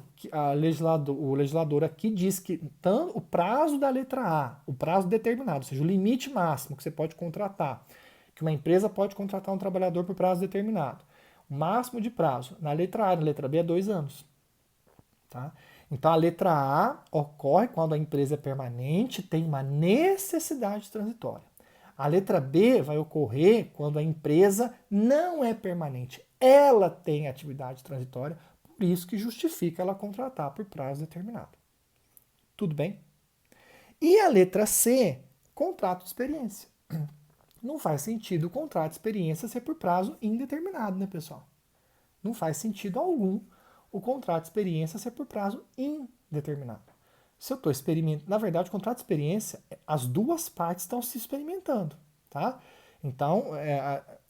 legislador aqui diz que tanto o prazo da letra A, o prazo determinado, ou seja, o limite máximo que você pode contratar, que uma empresa pode contratar um trabalhador por prazo determinado. O máximo de prazo na letra A e na letra B é 2 anos. Tá? Então a letra A ocorre quando a empresa é permanente, tem uma necessidade transitória. A letra B vai ocorrer quando a empresa não é permanente, ela tem atividade transitória, por isso que justifica ela contratar por prazo determinado. Tudo bem? E a letra C, contrato de experiência. Não faz sentido o contrato de experiência ser por prazo indeterminado, né, pessoal? Não faz sentido algum o contrato de experiência ser por prazo indeterminado. Se eu estou experimentando, na verdade, o contrato de experiência, as duas partes estão se experimentando, tá? Então,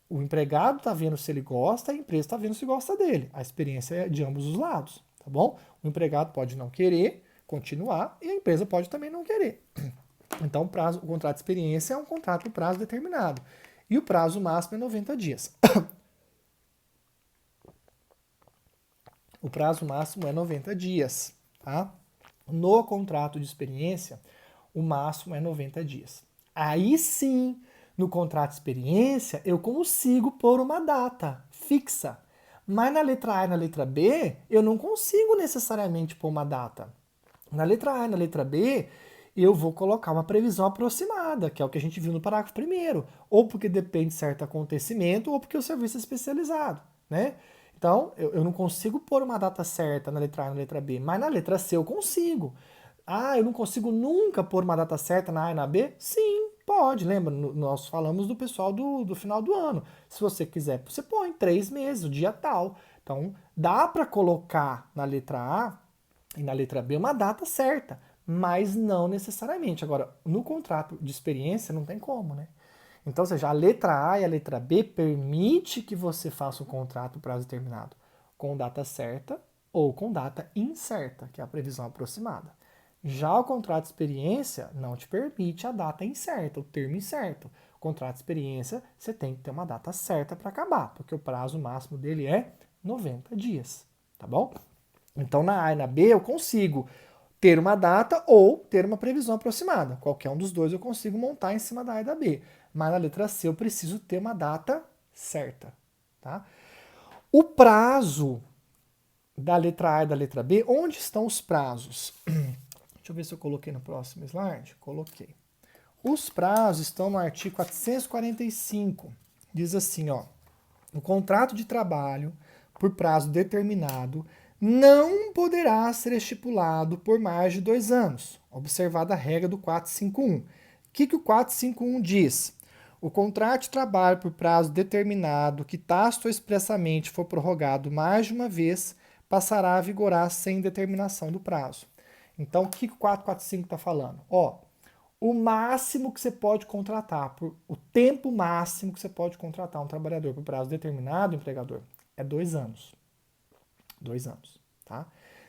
o empregado está vendo se ele gosta, a empresa está vendo se gosta dele. A experiência é de ambos os lados, tá bom? O empregado pode não querer continuar e a empresa pode também não querer. Então, o contrato de experiência é um contrato por prazo determinado. E o prazo máximo é 90 dias. O prazo máximo é 90 dias, tá? No contrato de experiência, o máximo é 90 dias. Aí sim, no contrato de experiência, eu consigo pôr uma data fixa. Mas na letra A e na letra B, eu não consigo necessariamente pôr uma data. Na letra A e na letra B, eu vou colocar uma previsão aproximada, que é o que a gente viu no parágrafo primeiro. Ou porque depende de certo acontecimento, ou porque o serviço é especializado, né? Então, eu não consigo pôr uma data certa na letra A e na letra B, mas na letra C eu consigo. Ah, eu não consigo nunca pôr uma data certa na A e na B? Sim, pode. Lembra, nós falamos do pessoal do final do ano. Se você quiser, você põe 3 meses, o dia tal. Então, dá para colocar na letra A e na letra B uma data certa, mas não necessariamente. Agora, no contrato de experiência não tem como, né? Então, ou seja, a letra A e a letra B permite que você faça um contrato prazo determinado com data certa ou com data incerta, que é a previsão aproximada. Já o contrato de experiência não te permite a data incerta, o termo incerto. O contrato de experiência, você tem que ter uma data certa para acabar, porque o prazo máximo dele é 90 dias, tá bom? Então, na A e na B, eu consigo ter uma data ou ter uma previsão aproximada. Qualquer um dos dois eu consigo montar em cima da A e da B. Mas na letra C eu preciso ter uma data certa. Tá? O prazo da letra A e da letra B, onde estão os prazos? Deixa eu ver se eu coloquei no próximo slide. Coloquei. Os prazos estão no artigo 445. Diz assim, ó, o contrato de trabalho por prazo determinado não poderá ser estipulado por mais de 2 anos, observada a regra do 451. O que o 451 diz? O contrato de trabalho por prazo determinado que tácito ou expressamente for prorrogado mais de uma vez passará a vigorar sem determinação do prazo. Então, o que o 445 está falando? Ó, o máximo que você pode contratar, o tempo máximo que você pode contratar um trabalhador por prazo determinado, empregador, é 2 anos. 2 anos, tá?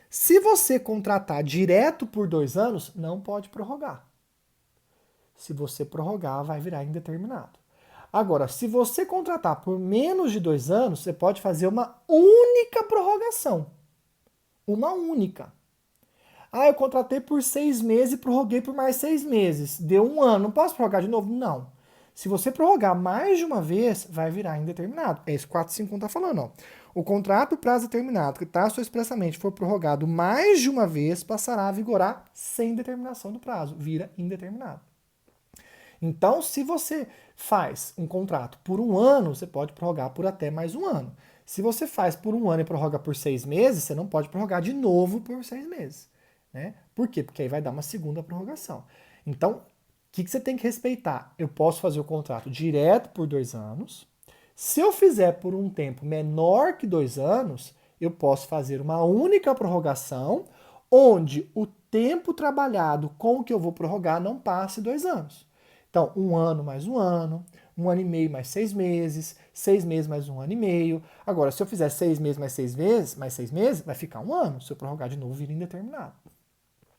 Se você contratar direto por 2 anos, não pode prorrogar. Se você prorrogar, vai virar indeterminado. Agora, se você contratar por menos de 2 anos, você pode fazer uma única prorrogação. Uma única. Ah, eu contratei por 6 meses e prorroguei por mais 6 meses. Deu 1 ano. Não posso prorrogar de novo? Não. Se você prorrogar mais de uma vez, vai virar indeterminado. É isso que o 451 está falando. Ó. O contrato prazo determinado, que tácito ou expressamente for prorrogado mais de uma vez, passará a vigorar sem determinação do prazo. Vira indeterminado. Então, se você faz um contrato por um ano, você pode prorrogar por até mais um ano. Se você faz por um ano e prorroga por 6 meses, você não pode prorrogar de novo por 6 meses. Né? Por quê? Porque aí vai dar uma segunda prorrogação. Então, o que você tem que respeitar? Eu posso fazer o contrato direto por 2 anos. Se eu fizer por um tempo menor que 2 anos, eu posso fazer uma única prorrogação, onde o tempo trabalhado com o que eu vou prorrogar não passe 2 anos. Então, um ano mais um ano e meio mais 6 meses, 6 meses mais um ano e meio. Agora, se eu fizer 6 meses mais 6 meses, vai ficar um ano. Se eu prorrogar de novo, vira indeterminado.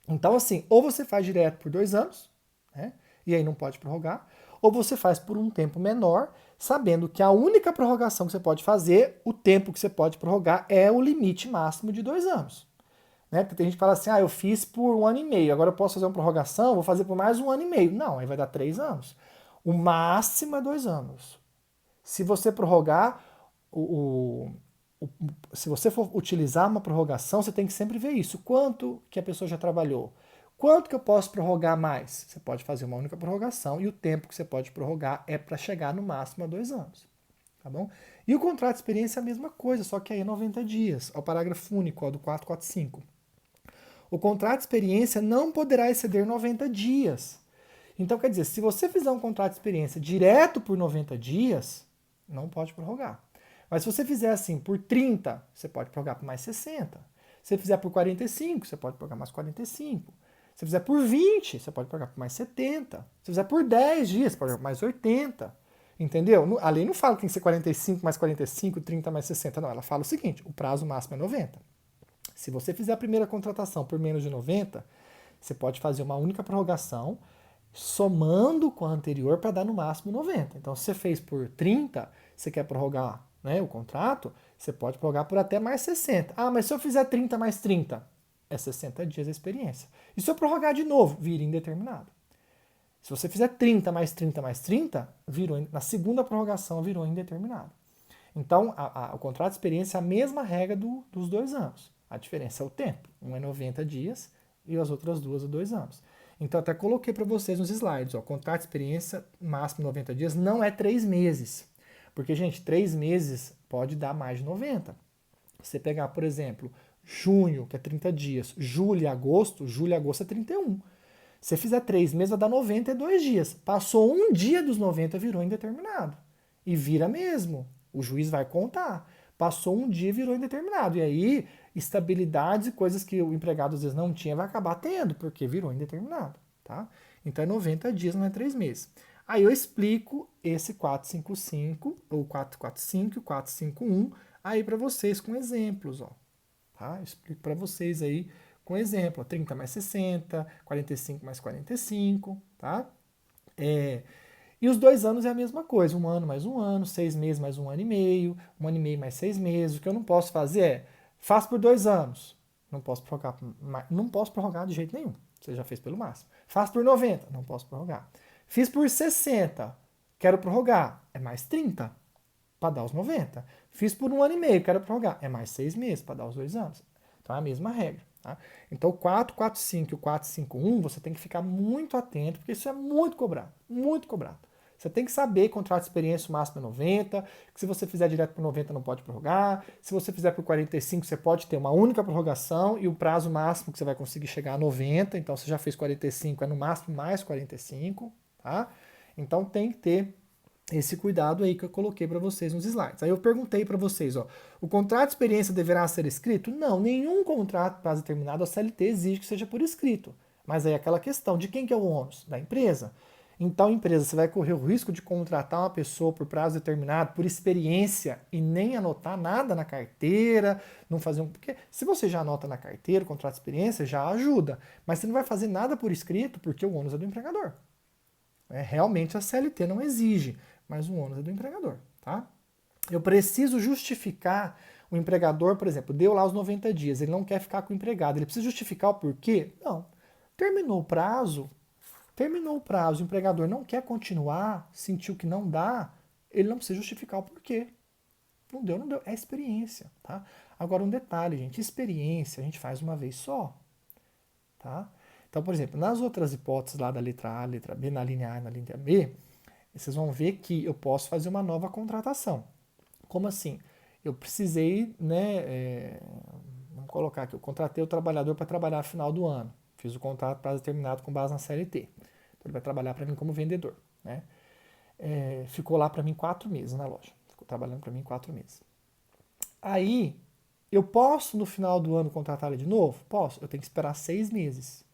Então, assim, ou você faz direto por 2 anos, né? E aí não pode prorrogar, ou você faz por um tempo menor, sabendo que a única prorrogação que você pode fazer, o tempo que você pode prorrogar, é o limite máximo de 2 anos. Né? Porque tem gente que fala assim, eu fiz por um ano e meio, agora eu posso fazer uma prorrogação, vou fazer por mais um ano e meio. Não, aí vai dar 3 anos. O máximo é 2 anos. Se você prorrogar, o, o, se você for utilizar uma prorrogação, você tem que sempre ver isso. Quanto que a pessoa já trabalhou? Quanto que eu posso prorrogar mais? Você pode fazer uma única prorrogação e o tempo que você pode prorrogar é para chegar no máximo a 2 anos. Tá bom? E o contrato de experiência é a mesma coisa, só que aí é 90 dias. É o parágrafo único, do 445. O contrato de experiência não poderá exceder 90 dias. Então, quer dizer, se você fizer um contrato de experiência direto por 90 dias, não pode prorrogar. Mas se você fizer assim por 30, você pode prorrogar por mais 60. Se você fizer por 45, você pode prorrogar mais 45. Se você fizer por 20, você pode prorrogar por mais 70. Se você fizer por 10 dias, você pode prorrogar por mais 80. Entendeu? A lei não fala que tem que ser 45 mais 45, 30 mais 60. Não, ela fala o seguinte, o prazo máximo é 90. Se você fizer a primeira contratação por menos de 90, você pode fazer uma única prorrogação, somando com a anterior para dar no máximo 90. Então, se você fez por 30, você quer prorrogar, né, o contrato, você pode prorrogar por até mais 60. Ah, mas se eu fizer 30 mais 30, é 60 dias de experiência. E se eu prorrogar de novo, vira indeterminado. Se você fizer 30 mais 30 mais 30, na segunda prorrogação virou indeterminado. Então, o contrato de experiência é a mesma regra dos 2 anos. A diferença é o tempo. Um é 90 dias e as outras duas é 2 anos. Então, até coloquei para vocês nos slides. Contrato de experiência máximo 90 dias não é 3 meses. Porque, gente, 3 meses pode dar mais de 90. Você pegar, por exemplo, junho, que é 30 dias, julho e agosto é 31. Se fizer 3 meses, vai dar 92 dias. Passou um dia dos 90, virou indeterminado. E vira mesmo. O juiz vai contar. Passou um dia e virou indeterminado. E aí, estabilidades e coisas que o empregado às vezes não tinha, vai acabar tendo, porque virou indeterminado. Tá? Então é 90 dias, não é 3 meses. Aí eu explico esse 455, ou 445 e o 451 aí para vocês com exemplos. Ó. Tá? Eu explico para vocês aí com exemplo. 30 mais 60, 45 mais 45. Tá? E os 2 anos é a mesma coisa, um ano mais um ano, 6 meses mais um ano e meio mais 6 meses. O que eu não posso fazer é, faz por 2 anos. Não posso prorrogar de jeito nenhum. Você já fez pelo máximo. Faz por 90, não posso prorrogar. Fiz por 60, quero prorrogar, é mais 30 para dar os 90. Fiz por um ano e meio, quero prorrogar, é mais 6 meses para dar os 2 anos. Então é a mesma regra. Tá? Então o 445 e o 451 você tem que ficar muito atento, porque isso é muito cobrado, muito cobrado. Você tem que saber que contrato de experiência o máximo é 90, que se você fizer direto por 90 não pode prorrogar, se você fizer por 45 você pode ter uma única prorrogação e o prazo máximo que você vai conseguir chegar a 90, então você já fez 45, é no máximo mais 45, tá? Então tem que ter esse cuidado aí que eu coloquei para vocês nos slides. Aí eu perguntei para vocês, o contrato de experiência deverá ser escrito? Não, nenhum contrato prazo determinado a CLT exige que seja por escrito. Mas aí é aquela questão, de quem que é o ônus? Da empresa. Então, empresa, você vai correr o risco de contratar uma pessoa por prazo determinado, por experiência, e nem anotar nada na carteira, não fazer um... Porque se você já anota na carteira o contrato de experiência, já ajuda. Mas você não vai fazer nada por escrito, porque o ônus é do empregador. Realmente a CLT não exige, mas o ônus é do empregador, tá? Eu preciso justificar o empregador, por exemplo, deu lá os 90 dias, ele não quer ficar com o empregado, ele precisa justificar o porquê? Não. Terminou o prazo, o empregador não quer continuar, sentiu que não dá, ele não precisa justificar o porquê. Não deu, não deu. É experiência, tá? Agora um detalhe, gente, experiência a gente faz uma vez só, tá? Então, por exemplo, nas outras hipóteses lá da letra A, letra B, na linha A e na linha B, E vocês vão ver que eu posso fazer uma nova contratação. Como assim? Eu precisei, né? Vamos colocar aqui, eu contratei o trabalhador para trabalhar no final do ano. Fiz o contrato prazo determinado com base na CLT. Então ele vai trabalhar para mim como vendedor, né? Ficou lá para mim 4 meses na loja. Ficou trabalhando para mim 4 meses. Aí, eu posso no final do ano contratar ele de novo? Posso. Eu tenho que esperar 6 meses.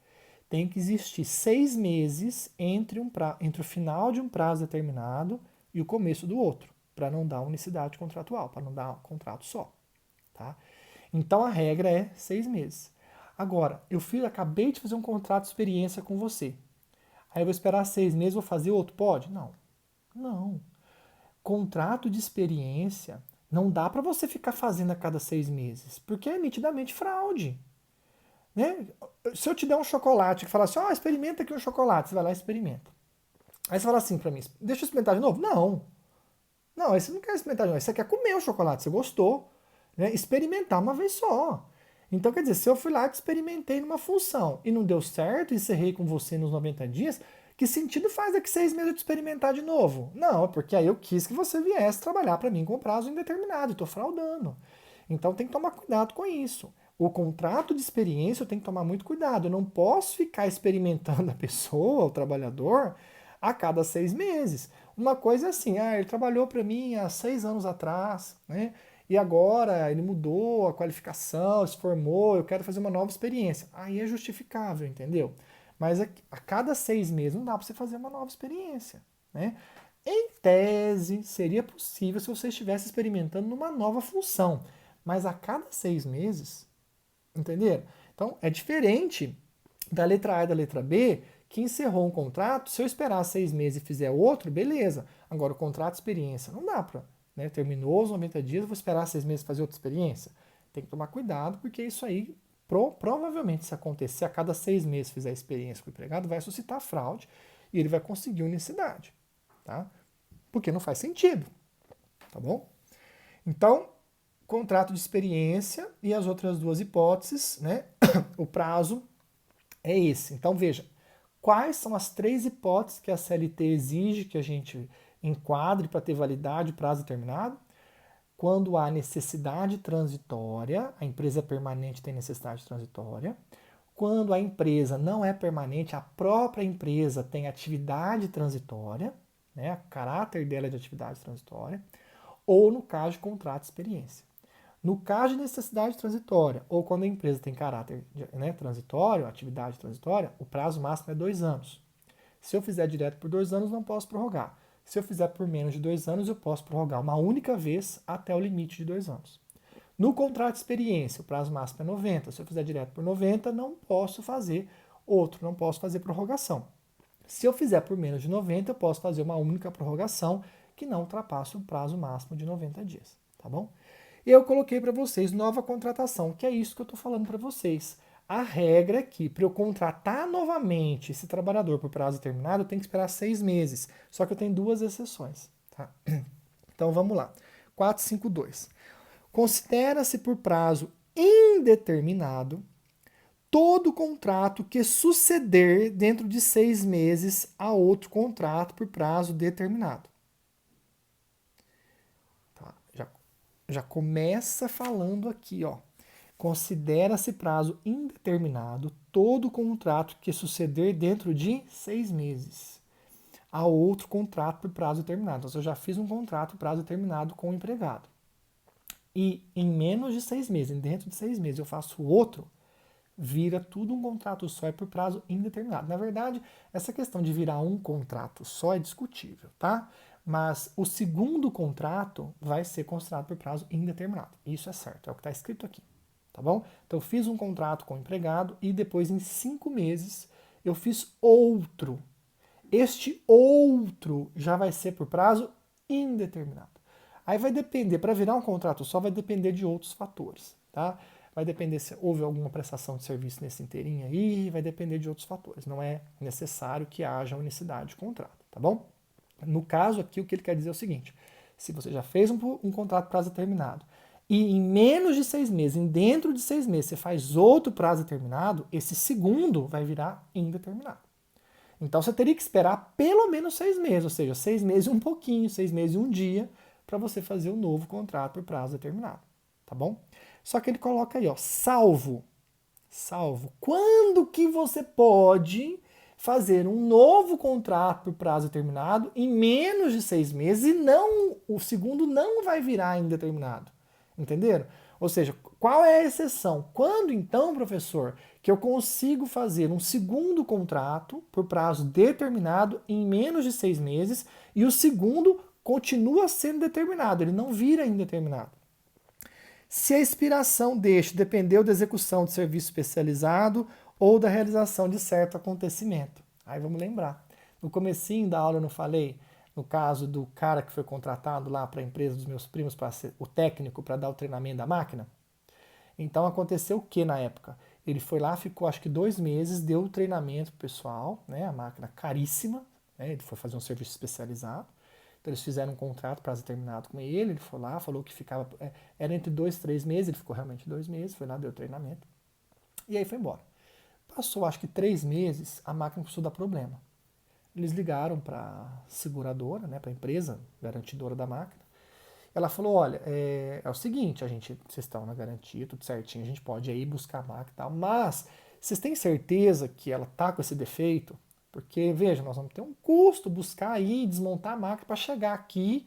Tem que existir 6 meses entre o final de um prazo determinado e o começo do outro, para não dar unicidade contratual, para não dar um contrato só. Tá? Então a regra é 6 meses. Agora, acabei de fazer um contrato de experiência com você. Aí eu vou esperar 6 meses, vou fazer outro? Pode? Não. Não. Contrato de experiência não dá para você ficar fazendo a cada 6 meses, porque é nitidamente fraude. Né? Se eu te der um chocolate que fala assim, experimenta aqui um chocolate, você vai lá e experimenta. Aí você fala assim para mim, deixa eu experimentar de novo? Não. Não, aí você não quer experimentar de novo, você quer comer o chocolate, você gostou. Né? Experimentar uma vez só. Então, quer dizer, se eu fui lá e experimentei numa função e não deu certo, encerrei com você nos 90 dias, que sentido faz daqui 6 meses eu te experimentar de novo? Não, porque aí eu quis que você viesse trabalhar para mim com prazo indeterminado, estou fraudando. Então tem que tomar cuidado com isso. O contrato de experiência eu tenho que tomar muito cuidado. Eu não posso ficar experimentando a pessoa, o trabalhador, a cada 6 meses. Uma coisa é assim, ele trabalhou para mim há 6 anos atrás, né? E agora ele mudou a qualificação, se formou, eu quero fazer uma nova experiência. Aí é justificável, entendeu? Mas a cada 6 meses não dá para você fazer uma nova experiência, né? Em tese, seria possível se você estivesse experimentando numa nova função, mas a cada 6 meses, entenderam? Então, é diferente da letra A e da letra B, que encerrou um contrato, se eu esperar 6 meses e fizer outro, beleza. Agora, o contrato de experiência, não dá para, né? Terminou os 90 dias, eu vou esperar 6 meses fazer outra experiência? Tem que tomar cuidado, porque isso aí, provavelmente, se acontecer a cada 6 meses fizer experiência com o empregado, vai suscitar fraude e ele vai conseguir unicidade, tá? Porque não faz sentido, tá bom? Então, contrato de experiência e as outras duas hipóteses, né? O prazo é esse. Então, veja, quais são as 3 hipóteses que a CLT exige que a gente enquadre para ter validade, prazo determinado? Quando há necessidade transitória, a empresa permanente tem necessidade transitória. Quando a empresa não é permanente, a própria empresa tem atividade transitória, né, o caráter dela é de atividade transitória, ou no caso de contrato de experiência. No caso de necessidade transitória, ou quando a empresa tem caráter transitório, atividade transitória, o prazo máximo é 2 anos. Se eu fizer direto por 2 anos, não posso prorrogar. Se eu fizer por menos de 2 anos, eu posso prorrogar uma única vez até o limite de 2 anos. No contrato de experiência, o prazo máximo é 90. Se eu fizer direto por 90, não posso fazer outro, não posso fazer prorrogação. Se eu fizer por menos de 90, eu posso fazer uma única prorrogação que não ultrapassa o prazo máximo de 90 dias, tá bom? E eu coloquei para vocês nova contratação, que é isso que eu estou falando para vocês. A regra é que para eu contratar novamente esse trabalhador por prazo determinado, eu tenho que esperar 6 meses. Só que eu tenho 2 exceções. Tá? Então vamos lá. 452. Considera-se por prazo indeterminado todo contrato que suceder dentro de 6 meses a outro contrato por prazo determinado. Tá? Já começa falando aqui, ó. Considera-se prazo indeterminado todo contrato que suceder dentro de 6 meses a outro contrato por prazo determinado. Então, eu já fiz um contrato por prazo determinado com o empregado. E em menos de 6 meses, dentro de 6 meses, eu faço outro, vira tudo um contrato só e por prazo indeterminado. Na verdade, essa questão de virar um contrato só é discutível, tá? Mas o segundo contrato vai ser considerado por prazo indeterminado. Isso é certo, é o que está escrito aqui, tá bom? Então, eu fiz um contrato com o empregado e depois, em 5 meses, eu fiz outro. Este outro já vai ser por prazo indeterminado. Aí vai depender, para virar um contrato só, vai depender de outros fatores, tá? Vai depender se houve alguma prestação de serviço nesse inteirinho aí, vai depender de outros fatores. Não é necessário que haja unicidade de contrato, tá bom? No caso aqui, o que ele quer dizer é o seguinte: se você já fez um contrato prazo determinado e em menos de 6 meses, dentro de 6 meses, você faz outro prazo determinado, esse segundo vai virar indeterminado. Então você teria que esperar pelo menos 6 meses, ou seja, 6 meses e um pouquinho, 6 meses e um dia, para você fazer um novo contrato por prazo determinado, tá bom? Só que ele coloca aí, ó, salvo. Quando que você pode fazer um novo contrato por prazo determinado em menos de 6 meses e não, o segundo não vai virar indeterminado? Entenderam? Ou seja, qual é a exceção? Quando então, professor, que eu consigo fazer um segundo contrato por prazo determinado em menos de 6 meses e o segundo continua sendo determinado, ele não vira indeterminado? Se a expiração deste dependeu da execução de serviço especializado ou da realização de certo acontecimento. Aí vamos lembrar. No comecinho da aula eu não falei, no caso do cara que foi contratado lá para a empresa dos meus primos, para ser o técnico, para dar o treinamento da máquina? Então aconteceu o que na época? Ele foi lá, ficou acho que 2 meses, deu o treinamento pro pessoal, né? A máquina caríssima, né? Ele foi fazer um serviço especializado. Então eles fizeram um contrato prazo determinado com ele foi lá, falou que ficava. Era entre 2 e 3 meses, ele ficou realmente 2 meses, foi lá, deu o treinamento. E aí foi embora. Passou acho que 3 meses, a máquina começou a dar problema. Eles ligaram para a seguradora, né, para a empresa garantidora da máquina. Ela falou, olha, é o seguinte, vocês estão na garantia, tudo certinho, a gente pode aí buscar a máquina e tal, mas vocês têm certeza que ela tá com esse defeito? Porque, veja, nós vamos ter um custo buscar aí, desmontar a máquina para chegar aqui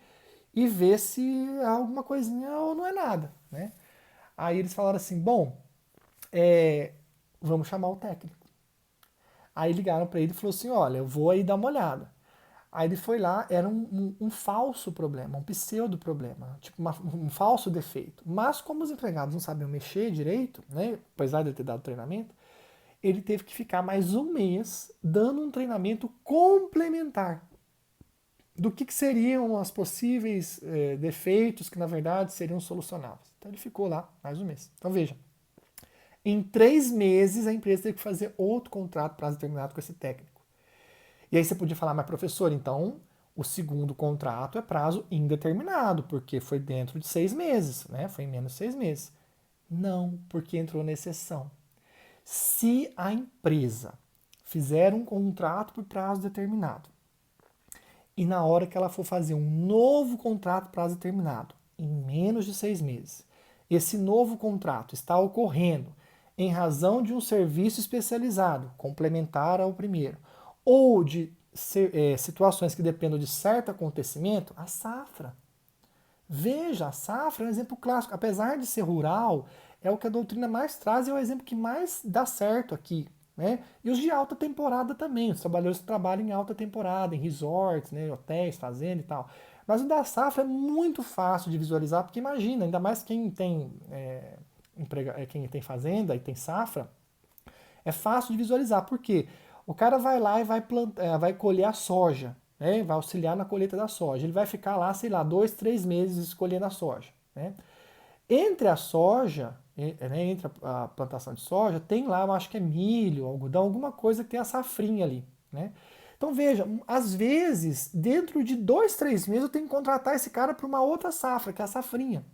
e ver se é alguma coisinha ou não é nada, né? Aí eles falaram assim, bom, vamos chamar o técnico. Aí ligaram para ele e falou assim, olha, eu vou aí dar uma olhada. Aí ele foi lá, era um falso problema, um pseudo problema, tipo um falso defeito. Mas como os empregados não sabiam mexer direito, né, apesar de ele ter dado treinamento, ele teve que ficar mais um mês dando um treinamento complementar do que seriam os possíveis defeitos que na verdade seriam solucionáveis. Então ele ficou lá mais um mês. Então veja, em 3 meses a empresa teve que fazer outro contrato prazo determinado com esse técnico. E aí você podia falar, mas professor, então o segundo contrato é prazo indeterminado, porque foi dentro de 6 meses, né? Foi em menos de 6 meses. Não, porque entrou na exceção. Se a empresa fizer um contrato por prazo determinado e na hora que ela for fazer um novo contrato por prazo determinado, em menos de 6 meses, esse novo contrato está ocorrendo em razão de um serviço especializado, complementar ao primeiro, ou de situações que dependam de certo acontecimento, a safra. Veja, a safra é um exemplo clássico. Apesar de ser rural, é o que a doutrina mais traz e é o exemplo que mais dá certo aqui. Né? E os de alta temporada também, os trabalhadores que trabalham em alta temporada, em resorts, né, hotéis, fazenda e tal. Mas o da safra é muito fácil de visualizar, porque imagina, ainda mais quem tem, quem tem fazenda e tem safra, é fácil de visualizar. Por quê? O cara vai lá e vai colher a soja, né? Vai auxiliar na colheita da soja. Ele vai ficar lá, sei lá, 2, 3 meses escolhendo a soja. Né? Entre a soja, né, entre a plantação de soja, tem lá, eu acho que é milho, algodão, alguma coisa que tem a safrinha ali. Né? Então veja, às vezes, dentro de 2, 3 meses, eu tenho que contratar esse cara para uma outra safra, que é a safrinha.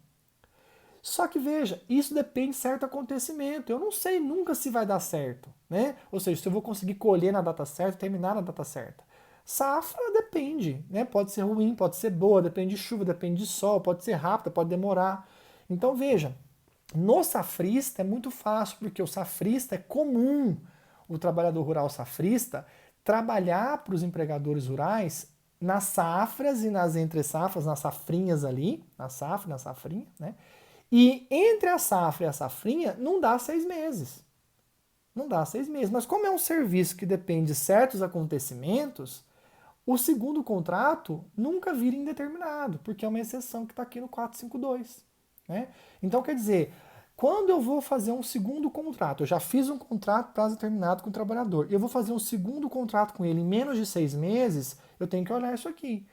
Só que veja, isso depende de certo acontecimento. Eu não sei nunca se vai dar certo, né? Ou seja, se eu vou conseguir colher na data certa, terminar na data certa. Safra depende, né? Pode ser ruim, pode ser boa, depende de chuva, depende de sol, pode ser rápida, pode demorar. Então veja, no safrista é muito fácil, porque o safrista é comum, o trabalhador rural safrista, trabalhar para os empregadores rurais nas safras e nas entre-safras, nas safrinhas ali, na safra, na safrinha, né? E entre a safra e a safrinha não dá 6 meses. Não dá 6 meses. Mas como é um serviço que depende de certos acontecimentos, o segundo contrato nunca vira indeterminado, porque é uma exceção que está aqui no 452. Né? Então, quer dizer, quando eu vou fazer um segundo contrato, eu já fiz um contrato prazo determinado com o trabalhador, eu vou fazer um segundo contrato com ele em menos de 6 meses, eu tenho que olhar isso aqui.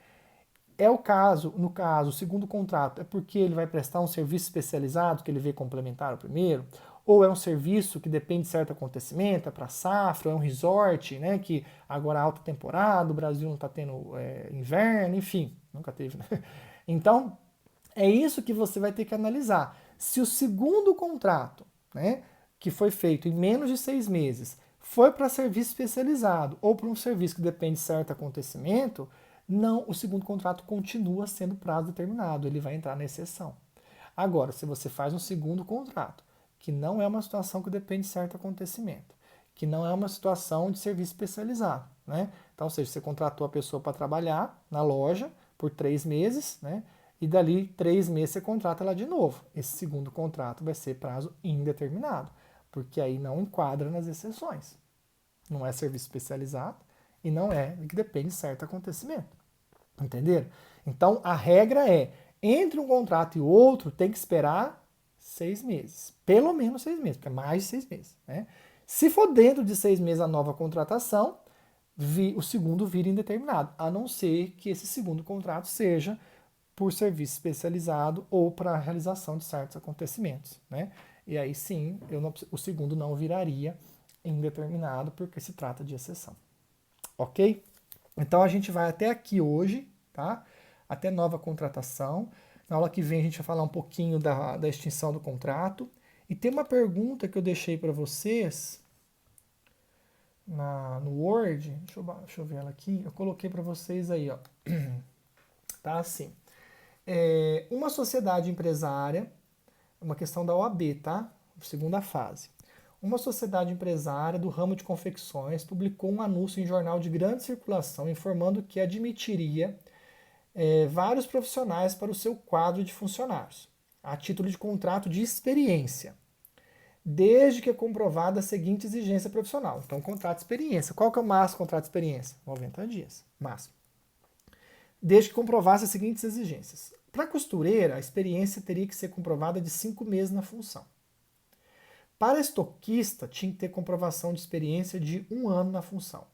É o caso, no caso, o segundo contrato é porque ele vai prestar um serviço especializado que ele vê complementar ao primeiro, ou é um serviço que depende de certo acontecimento, é para safra, é um resort, né, que agora é alta temporada, o Brasil não está tendo inverno, enfim, nunca teve, né? Então, é isso que você vai ter que analisar. Se o segundo contrato, né, que foi feito em menos de 6 meses, Foi para serviço especializado ou para um serviço que depende de certo acontecimento, não, o segundo contrato continua sendo prazo determinado, ele vai entrar na exceção. Agora, se você faz um segundo contrato, que não é uma situação que depende de certo acontecimento, que não é uma situação de serviço especializado, né? Então, ou seja, você contratou a pessoa para trabalhar na loja por 3 meses, né? E dali 3 meses você contrata ela de novo. Esse segundo contrato vai ser prazo indeterminado, porque aí não enquadra nas exceções. Não é serviço especializado e não é que depende de certo acontecimento. Entenderam? Então a regra é, entre um contrato e outro, tem que esperar 6 meses. Pelo menos 6 meses, porque é mais de 6 meses. Né? Se for dentro de 6 meses a nova contratação, o segundo vira indeterminado, a não ser que esse segundo contrato seja por serviço especializado ou para a realização de certos acontecimentos. Né? E aí sim, o segundo não viraria indeterminado, porque se trata de exceção. Ok? Então a gente vai até aqui hoje, tá? Até nova contratação. Na aula que vem a gente vai falar um pouquinho da extinção do contrato. E tem uma pergunta que eu deixei para vocês no Word. Deixa eu ver ela aqui. Eu coloquei para vocês aí, ó. Tá assim. Uma sociedade empresária, uma questão da OAB, tá? Segunda fase. Uma sociedade empresária do ramo de confecções publicou um anúncio em jornal de grande circulação informando que admitiria vários profissionais para o seu quadro de funcionários, a título de contrato de experiência, desde que comprovada a seguinte exigência profissional. Então, contrato de experiência. Qual que é o máximo contrato de experiência? 90 dias, máximo. Desde que comprovasse as seguintes exigências. Para a costureira, a experiência teria que ser comprovada de 5 meses na função. Para estoquista, tinha que ter comprovação de experiência de 1 ano na função.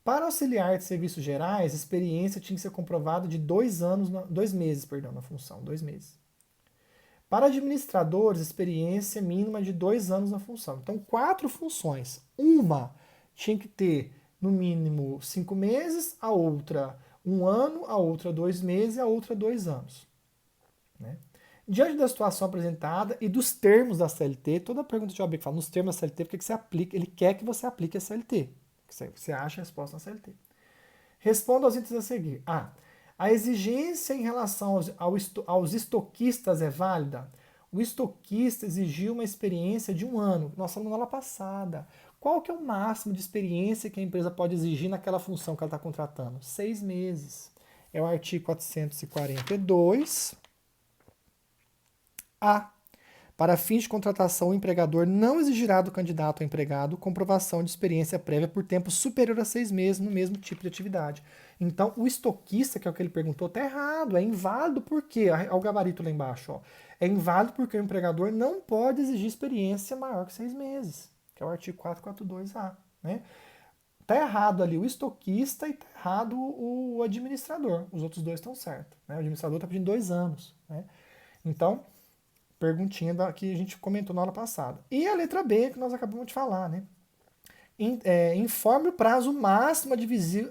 Para auxiliar de serviços gerais, a experiência tinha que ser comprovada de 2 meses na função, 2 meses. Para administradores, a experiência mínima de 2 anos na função. Então, 4 funções. Uma tinha que ter, no mínimo, 5 meses, a outra 1 ano, a outra 2 meses e a outra 2 anos. Né? Diante da situação apresentada e dos termos da CLT, toda pergunta de OAB que fala nos termos da CLT, porque você aplica, ele quer que você aplique a CLT. Você acha a resposta na CLT. Responda aos itens a seguir. A exigência em relação aos estoquistas é válida? O estoquista exigiu uma experiência de 1 ano. Nós falamos na aula passada. Qual que é o máximo de experiência que a empresa pode exigir naquela função que ela está contratando? 6 meses. É o artigo 442. Para fins de contratação, o empregador não exigirá do candidato ao empregado comprovação de experiência prévia por tempo superior a 6 meses no mesmo tipo de atividade. Então, o estoquista, que é o que ele perguntou, está errado. É inválido por quê? Olha o gabarito lá embaixo. Ó. É inválido porque o empregador não pode exigir experiência maior que 6 meses, que é o artigo 442A. Né? Está errado ali o estoquista e está errado o administrador. Os outros dois estão certos. Né? O administrador está pedindo 2 anos. Né? Então, perguntinha que a gente comentou na aula passada. E a letra B, que nós acabamos de falar, né? Informe o prazo máximo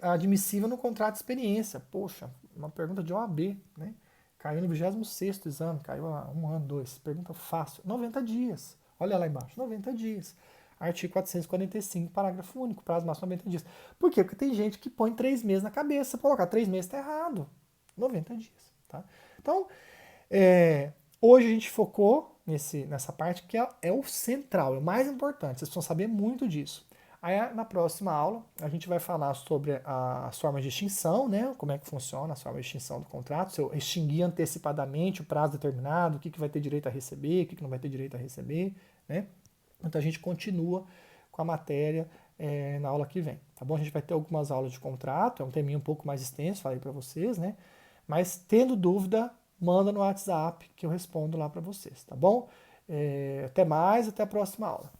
admissível no contrato de experiência. Poxa, uma pergunta de OAB, né? Caiu no 26º exame, caiu há 1 ano, 2. Pergunta fácil. 90 dias. Olha lá embaixo, 90 dias. Artigo 445, parágrafo único, prazo máximo 90 dias. Por quê? Porque tem gente que põe 3 meses na cabeça. Se colocar 3 meses, está errado. 90 dias, tá? Então, hoje a gente focou nessa parte que é o central, é o mais importante. Vocês precisam saber muito disso. Aí na próxima aula a gente vai falar sobre as formas de extinção, né? Como é que funciona as formas de extinção do contrato, se eu extinguir antecipadamente o prazo determinado, o que vai ter direito a receber, o que não vai ter direito a receber, né? Então a gente continua com a matéria na aula que vem, tá bom? A gente vai ter algumas aulas de contrato, é um teminho um pouco mais extenso, falei para vocês, né? Mas tendo dúvida, manda no WhatsApp que eu respondo lá para vocês, tá bom? Até mais, até a próxima aula.